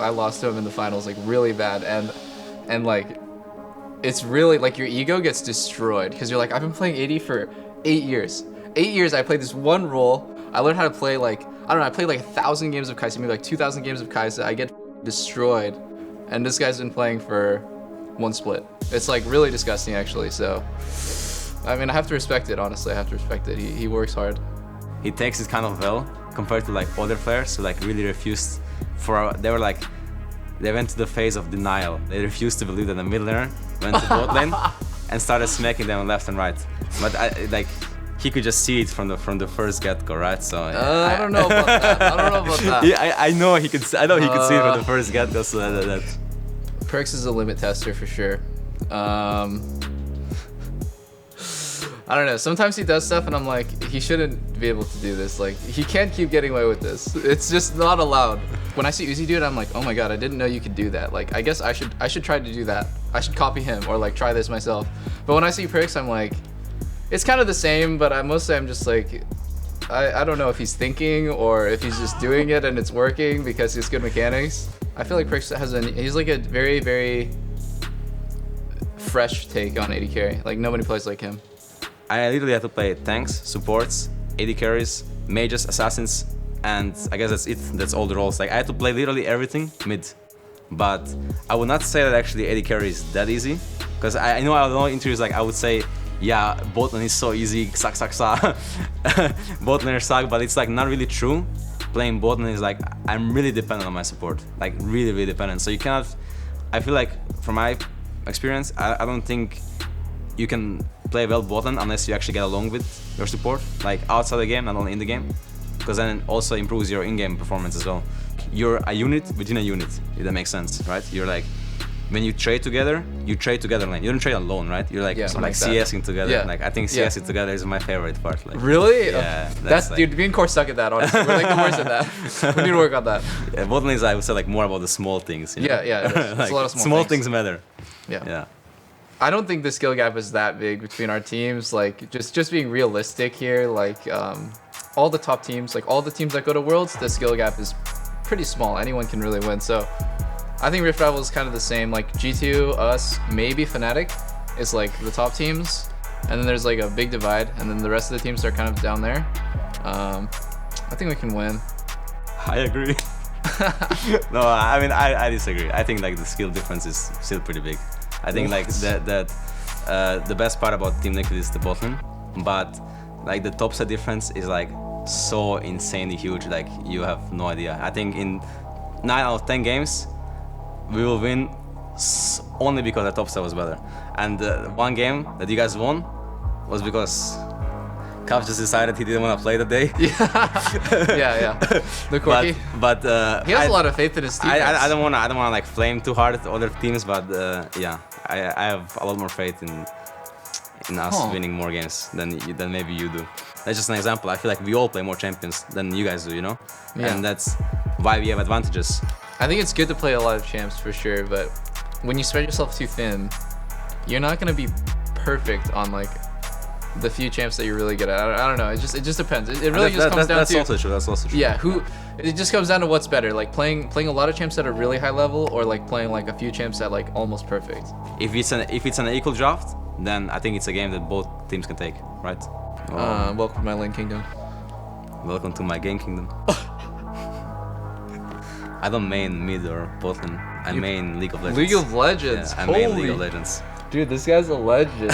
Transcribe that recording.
I lost to him in the finals like really bad, and like it's really like your ego gets destroyed because you're like, I've been playing AD for 8 years. 8 years I played this one role. I learned how to play like, I don't know, I played like 1,000 games of Kaisa, maybe like 2,000 games of Kaisa. I get destroyed, and this guy's been playing for one split. It's like really disgusting actually. So I mean, I have to respect it, honestly. I have to respect it. He works hard. He takes it kind of well compared to like other players who like really refused they went to the phase of denial. They refused to believe that the mid laner went to bot lane and started smacking them left and right. But he could just see it from the first get-go, right? So I don't know about that. I don't know about that. Yeah, I know he could see it from the first get-go. So that. Perkz is a limit tester for sure. I don't know. Sometimes he does stuff, and I'm like, he shouldn't be able to do this. Like, he can't keep getting away with this. It's just not allowed. When I see Uzi do it, I'm like, oh my god, I didn't know you could do that. Like, I guess I should try to do that. I should copy him or like try this myself. But when I see Perkz, I'm like, it's kind of the same, but mostly I'm just like, I don't know if he's thinking or if he's just doing it and it's working because he's good mechanics. I feel like Perkz he's like a very, very fresh take on AD carry. Like, nobody plays like him. I literally had to play tanks, supports, AD carries, mages, assassins, and I guess that's it. That's all the roles. Like, I had to play literally everything mid. But I would not say that actually AD carry is that easy, because I know a lot of interviews like I would say, yeah, bot lane is so easy, suck. Bot laners suck, but it's like not really true. Playing bot lane is like, I'm really dependent on my support, like really, really dependent. So you cannot, I feel like from my experience, I don't think you can play well bot lane unless you actually get along with your support, like outside the game, not only in the game, because then it also improves your in-game performance as well. You're a unit within a unit, if that makes sense, right? You're like, when you trade together lane. You don't trade alone, right? You're like, so like CSing together. Yeah. Like, I think CSing together is my favorite part. Like, really? Yeah. That's like, dude, me and Core suck at that, honestly. We're like the worst at that. We need to work on that. Yeah, bot lane is, I would say, like more about the small things. You know? Yeah, it is. Like, a lot of small things matter. Yeah. I don't think the skill gap is that big between our teams. Like, just being realistic here, like, all the top teams, like all the teams that go to Worlds, the skill gap is pretty small. Anyone can really win. So I think Rift Rival is kind of the same. Like G2, us, maybe Fnatic is like the top teams, and then there's like a big divide, and then the rest of the teams are kind of down there. I think we can win. I agree. No, I mean I disagree. I think like the skill difference is still pretty big. I think like the best part about Team Liquid is the bot lane, but like the top set difference is like so insanely huge. Like, you have no idea. I think in 9 out of 10 games we will win only because the top set was better. And one game that you guys won was because Kav just decided he didn't want to play that day. Yeah. The Corky. But he has a lot of faith in his team. I don't want to like flame too hard at other teams, but yeah, I have a lot more faith in us winning more games than maybe you do. That's just an example. I feel like we all play more champions than you guys do, you know? Yeah. And that's why we have advantages. I think it's good to play a lot of champs for sure, but when you spread yourself too thin, you're not gonna be perfect on like the few champs that you're really good at. I don't know. It just depends. It really just comes down to. That's also true. Yeah. It just comes down to what's better. Like playing a lot of champs that are really high level, or like playing like a few champs that like almost perfect. If it's an equal draft, then I think it's a game that both teams can take, right? Welcome to my lane kingdom. Welcome to my game kingdom. I don't main mid or bot lane. I main League of Legends. League of Legends. Yeah, I main League of Legends. Dude, this guy's a legend.